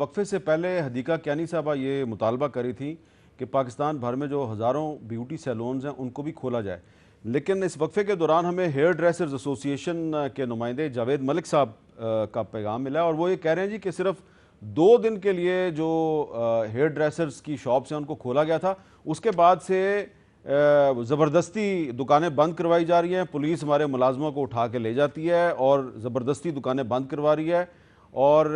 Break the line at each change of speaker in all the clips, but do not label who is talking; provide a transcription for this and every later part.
वक्फे से पहले हदीका कियानी साहबा ये मुतालबा करी थी कि पाकिस्तान भर में जो हज़ारों ब्यूटी सैलून्स हैं उनको भी खोला जाए, लेकिन इस वक्फे के दौरान हमें हेयर ड्रेसर्स एसोसिएशन के नुमाइंदे जावेद मलिक साहब का पैगाम मिला है और वो ये कह रहे हैं जी कि सिर्फ 2 दिन के लिए जो हेयर ड्रेसर्स की शॉप्स हैं उनको खोला गया था, उसके बाद से ज़बरदस्ती दुकानें बंद करवाई जा रही हैं। पुलिस हमारे मुलाजमों को उठा के ले जाती है और ज़बरदस्ती दुकानें बंद करवा रही है और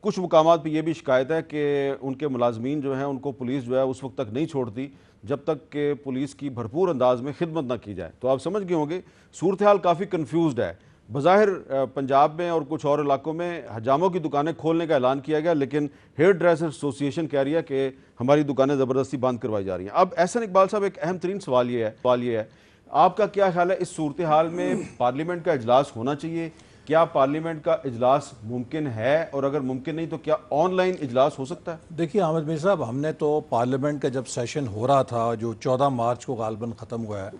कुछ मुकामात पे ये भी शिकायत है कि उनके मुलाजमीन जो हैं उनको पुलिस जो है उस वक्त तक नहीं छोड़ती जब तक कि पुलिस की भरपूर अंदाज में खिदमत ना की जाए। तो आप समझ गए होंगे सूरत हाल काफ़ी कन्फ्यूज़ड है। बज़ाहिर पंजाब में और कुछ और इलाकों में हजामों की दुकानें खोलने का ऐलान किया गया, लेकिन हेयर ड्रेसर एसोसिएशन कह रही है कि हमारी दुकानें ज़बरदस्ती बंद करवाई जा रही हैं। अब एहसन इकबाल साहब, एक अहम तरीन सवाल ये है आपका क्या ख्याल है, इस सूरत हाल में पार्लियामेंट का इजलास होना चाहिए? क्या पार्लियामेंट का इजलास मुमकिन है, और अगर मुमकिन नहीं तो क्या ऑनलाइन इजलास हो सकता है?
देखिए आमिर मीर साहब, हमने तो पार्लियामेंट का जब सेशन हो रहा था जो 14 मार्च को गालबन ख़त्म हुआ है,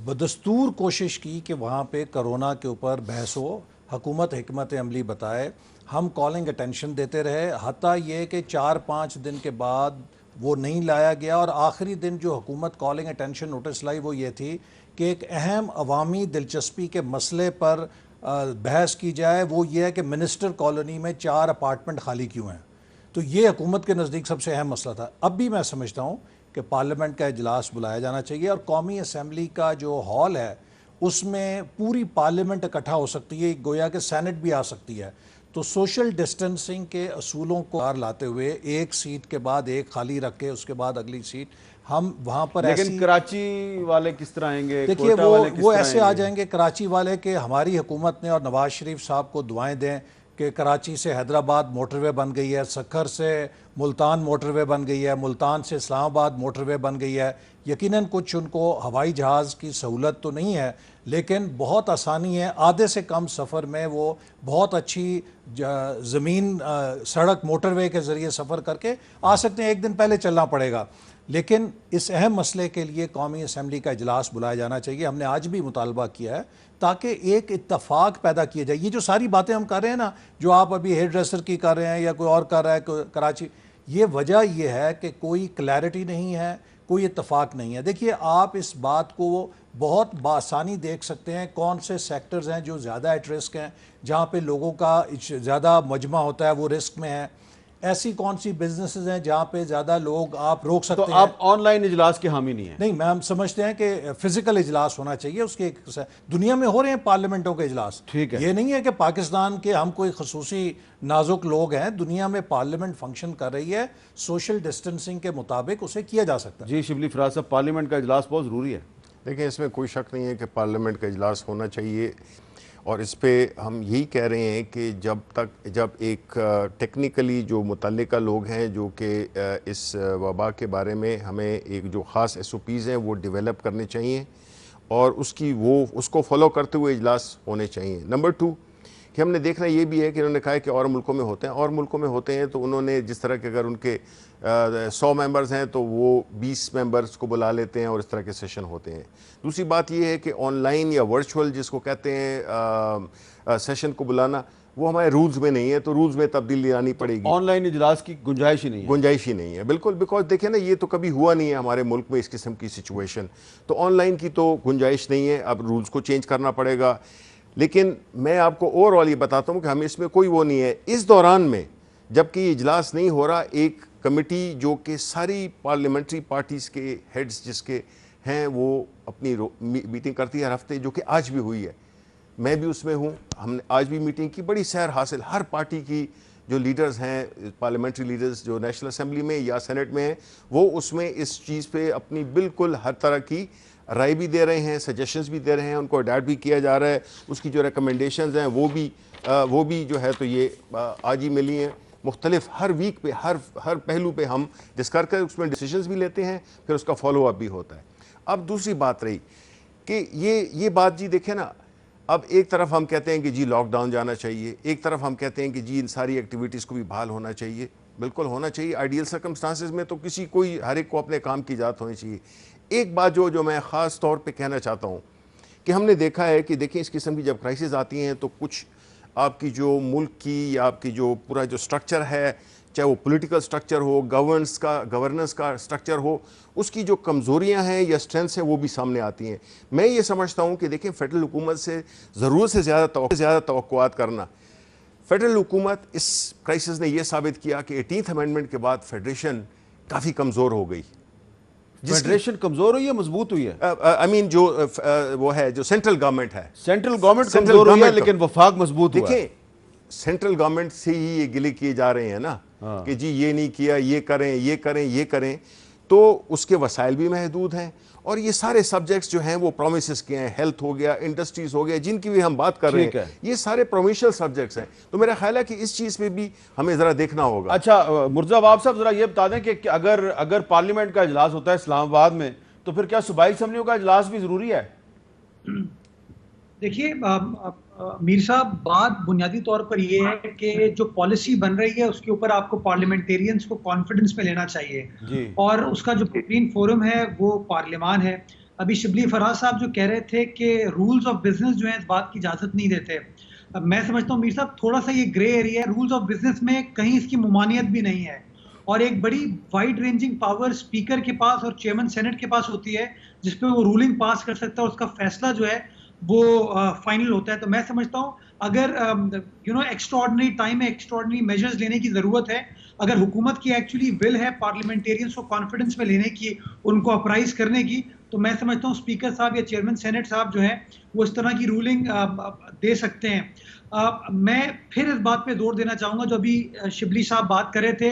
बदस्तूर कोशिश की कि वहाँ पे कोरोना के ऊपर बहस हो, हुकूमत हिकमत अमली बताए, हम कॉलिंग अटेंशन देते रहे। हत्ता ये कि 4-5 दिन के बाद वो नहीं लाया गया और आखिरी दिन जो हुकूमत कॉलिंग अटेंशन नोटिस लाई वो ये थी कि एक अहम अवामी दिलचस्पी के मसले पर बहस की जाए, वो ये है कि मिनिस्टर कॉलोनी में 4 अपार्टमेंट खाली क्यों हैं। तो ये हुकूमत के नज़दीक सबसे अहम मसला था। अब भी मैं समझता हूँ कि पार्लियामेंट का इजलास बुलाया जाना चाहिए और कौमी असम्बली का जो हॉल है उसमें पूरी पार्लियामेंट इकट्ठा हो सकती है, गोया कि सेनेट भी आ सकती है। तो सोशल डिस्टेंसिंग के असूलों को लाते हुए एक सीट के बाद एक खाली रख के उसके बाद अगली सीट हम वहाँ पर,
लेकिन कराची वाले किस तरह आएंगे?
देखिए वो ऐसे आ जाएंगे कराची वाले कि हमारी हुकूमत ने और नवाज शरीफ साहब को दुआएं दें कि कराची से हैदराबाद मोटरवे बन गई है, सक्खर से मुल्तान मोटरवे बन गई है, मुल्तान से इस्लामाबाद मोटरवे बन गई है। यकीनन कुछ उनको हवाई जहाज़ की सहूलत तो नहीं है, लेकिन बहुत आसानी है, आधे से कम सफ़र में वो बहुत अच्छी ज़मीन सड़क मोटरवे के ज़रिए सफ़र करके आ सकते हैं। एक दिन पहले चलना पड़ेगा, लेकिन इस अहम मसले के लिए कौमी असम्बली का इजलास बुलाया जाना चाहिए। हमने आज भी मुतालबा किया है ताकि एक इत्तफाक पैदा किया जाए। ये जो सारी बातें हम कर रहे हैं ना, जो आप अभी हेयर ड्रेसर की कर रहे हैं या कोई और कर रहा है कराची, ये वजह यह है कि कोई क्लैरिटी नहीं है, कोई इत्तफाक नहीं है। देखिए आप इस बात को बहुत बासानी देख सकते हैं कौन से सेक्टर्स हैं जो ज़्यादा एट रिस्क हैं, जहाँ पे लोगों का ज़्यादा मजमा होता है वो रिस्क में है। ऐसी कौन सी बिजनेसेस हैं जहाँ पे ज़्यादा लोग आप रोक सकते हैं।
तो आप ऑनलाइन इजलास के हामी नहीं है?
नहीं, मैं हम समझते हैं कि फिजिकल इजलास होना चाहिए। उसके दुनिया में हो रहे हैं पार्लियामेंटों के इजलास,
ठीक है।
ये नहीं है कि पाकिस्तान के हम कोई खसूसी नाजुक लोग हैं। दुनिया में पार्लियामेंट फंक्शन कर रही है, सोशल डिस्टेंसिंग के मुताबिक उसे किया जा सकता है।
जी शिबली फराज साहब, पार्लियामेंट का इजलास बहुत ज़रूरी है।
देखिए इसमें कोई शक नहीं है कि पार्लियामेंट का इजलास होना चाहिए और इस पर हम यही कह रहे हैं कि जब एक टेक्निकली जो मुतल्लिका लोग हैं जो कि इस वबा के बारे में हमें एक जो ख़ास SOPs हैं वो डेवलप करने चाहिए और उसको फॉलो करते हुए इजलास होने चाहिए। नंबर 2 कि हमने देखना ये भी है कि उन्होंने कहा है कि और मुल्कों में होते हैं, और मुल्कों में होते हैं तो उन्होंने जिस तरह के अगर उनके 100 मेंबर्स हैं तो वो 20 मेंबर्स को बुला लेते हैं और इस तरह के सेशन होते हैं। दूसरी बात ये है कि ऑनलाइन या वर्चुअल जिसको कहते हैं सेशन को बुलाना, वो हमारे रूल्स में नहीं है, तो रूल्स में तब्दीली लानी पड़ेगी।
ऑनलाइन इजलास की गुंजाइश ही नहीं है। बिल्कुल, बिकॉज देखिए ना, ये तो कभी हुआ नहीं है हमारे मुल्क में इस किस्म की सिचुएशन, तो ऑनलाइन की तो गुंजाइश नहीं है। अब रूल्स को चेंज करना पड़ेगा। लेकिन मैं आपको ओवरऑल ये बताता हूँ कि हमें इसमें कोई वो नहीं है। इस दौरान में जबकि इजलास नहीं हो रहा, एक कमेटी जो कि सारी पार्लियामेंट्री पार्टीज़ के हेड्स जिसके हैं वो अपनी मीटिंग करती है हर हफ्ते, जो कि आज भी हुई है, मैं भी उसमें हूँ। हमने आज भी मीटिंग की, बड़ी सैर हासिल। हर पार्टी की जो लीडर्स हैं, पार्लियामेंट्री लीडर्स जो नेशनल असम्बली में या सेनेट में हैं, वो उसमें इस चीज़ पे अपनी बिल्कुल हर तरह की राय भी दे रहे हैं, सजेशंस भी दे रहे हैं, उनको अडैप्ट भी किया जा रहा है। उसकी जो रिकमेंडेशंस हैं वो भी जो है तो ये आज ही मिली हैं। मुख्तलिफ हर वीक पे हर पहलू पे हम डिस्कस कर उसमें डिसीजंस भी लेते हैं, फिर उसका फॉलो अप भी होता है। अब दूसरी बात रही कि ये बात जी देखें ना, अब एक तरफ हम कहते हैं कि जी लॉकडाउन जाना चाहिए, एक तरफ हम कहते हैं कि जी इन सारी एक्टिविटीज़ को भी बहाल होना चाहिए। बिल्कुल होना चाहिए। आइडियल सर्कमस्टांसिस में तो हर एक को अपने काम की इजाज़त होनी चाहिए। एक बात जो मैं ख़ास तौर पे कहना चाहता हूँ कि हमने देखा है कि देखिए इस किस्म की जब क्राइसिस आती हैं तो कुछ आपकी जो मुल्क की या आपकी जो पूरा जो स्ट्रक्चर है, चाहे वो पॉलिटिकल स्ट्रक्चर हो, गवर्नेंस का स्ट्रक्चर हो, उसकी जो कमज़ोरियां हैं या स्ट्रेंथ्स हैं वो भी सामने आती हैं। मैं ये समझता हूँ कि देखें, फेडरल हुकूमत से ज़रूरत से ज़्यादा तवक्कुआत करना, फेडरल हुकूमत इस क्राइसिस ने यह साबित किया कि 18th अमेंडमेंट के बाद फेडरेशन काफ़ी कमज़ोर हो गई।
फेडरेशन कमजोर हुई है, मजबूत हुई है?
आई मीन जो वो है, जो सेंट्रल गवर्नमेंट है,
सेंट्रल गवर्नमेंट कमजोर हुई है लेकिन वफाक मजबूत हुआ है।
देखिए, सेंट्रल गवर्नमेंट से ही ये गिले किए जा रहे हैं ना, कि जी ये नहीं किया, ये करें, ये करें, ये करें, तो उसके वसाइल भी महदूद हैं। और ये सारे सब्जेक्ट्स जो हैं वो प्रोमिसेस के हैं, हेल्थ हो गया, इंडस्ट्रीज हो गया, जिनकी भी हम बात कर रहे हैं, ये सारे प्रोमिशियल सब्जेक्ट्स हैं। तो मेरा ख्याल है कि इस चीज़ पे भी हमें ज़रा देखना होगा।
अच्छा मुर्जा बाब साहब, जरा ये बता दें कि अगर पार्लियामेंट का इजलास होता है इस्लामाबाद में, तो फिर क्या सूबाई असम्बलियों का इजलास भी जरूरी है?
देखिए मीर साहब, बात बुनियादी तौर पर यह है कि जो पॉलिसी बन रही है उसके ऊपर आपको पार्लियामेंटेरियंस को कॉन्फिडेंस में लेना चाहिए, और उसका जो बेहतरीन फोरम है वो पार्लियामान है। अभी शिबली फराज साहब जो कह रहे थे कि रूल्स ऑफ बिजनेस जो है इस बात की इजाजत नहीं देते, मैं समझता हूँ मीर साहब थोड़ा सा ये ग्रे एरिया है। रूल्स ऑफ बिजनेस में कहीं इसकी मुमानियत भी नहीं है, और एक बड़ी वाइड रेंजिंग पावर स्पीकर के पास और चेयरमैन सेनेट के पास होती है, जिसपे वो रूलिंग पास कर सकता है और उसका फैसला जो है वो फाइनल होता है। तो मैं समझता हूँ अगर एक्स्ट्राऑर्डिनरी टाइम में एक्स्ट्राऑर्डिनरी मेजर्स लेने की जरूरत है, अगर हुकूमत की एक्चुअली विल है पार्लियामेंटेरियंस को कॉन्फिडेंस में लेने की, उनको अप्राइज करने की, तो मैं समझता हूँ स्पीकर साहब या चेयरमैन सेनेट साहब जो है वो इस तरह की रूलिंग दे सकते हैं। मैं फिर इस बात पे जोर देना चाहूंगा जो अभी शिबली साहब बात कर रहे थे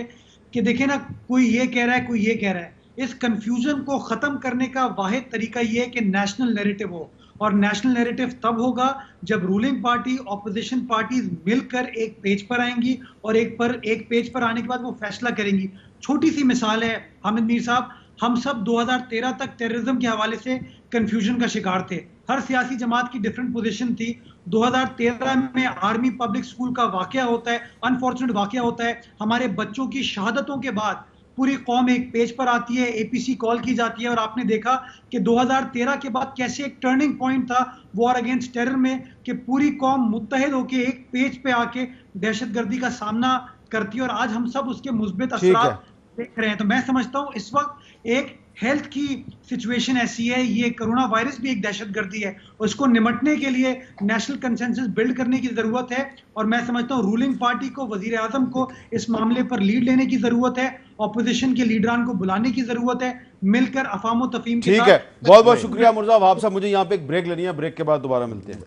कि देखें ना, कोई ये कह रहा है, कोई ये कह रहा है। इस कंफ्यूजन को खत्म करने का वाहिद तरीका ये है कि नेशनल नैरेटिव हो, और नेशनल नैरेटिव तब होगा जब रूलिंग पार्टी ऑपोजिशन पार्टीज मिलकर एक पेज पर आएंगी, और एक पेज पर आने के बाद वो फैसला करेंगी। छोटी सी मिसाल है हामिद मीर साहब, हम सब 2013 तक टेररिज्म के हवाले से कंफ्यूजन का शिकार थे। हर सियासी जमात की डिफरेंट पोजीशन थी। 2013 में आर्मी पब्लिक स्कूल का वाकया होता है, अनफॉर्चुनेट वाकया होता है। हमारे बच्चों की शहादतों के बाद पूरी कौम एक पेज पर आती है, एपीसी कॉल की जाती है, और आपने देखा कि 2013 के बाद कैसे एक टर्निंग पॉइंट था वॉर अगेंस्ट टेरर में, कि पूरी कौम मुत्तहिद होकर एक पेज पे आके दहशतगर्दी का सामना करती है, और आज हम सब उसके मुस्बित असरात देख रहे हैं। तो मैं समझता हूँ इस वक्त एक हेल्थ की सिचुएशन ऐसी है, ये कोरोना वायरस भी एक दहशतगर्दी है, उसको निमटने के लिए नेशनल कंसेंसस बिल्ड करने की जरूरत है। और मैं समझता हूँ रूलिंग पार्टी को, वजीर आजम को इस मामले पर लीड लेने की जरूरत है, ऑपोजिशन के लीडरान को बुलाने की जरूरत है, मिलकर अफाम व तफहीम के साथ।
ठीक है, बहुत बहुत शुक्रिया मुर्जा वहाब साहब। मुझे यहाँ पे एक ब्रेक लेनी है, ब्रेक के बाद दोबारा मिलते हैं।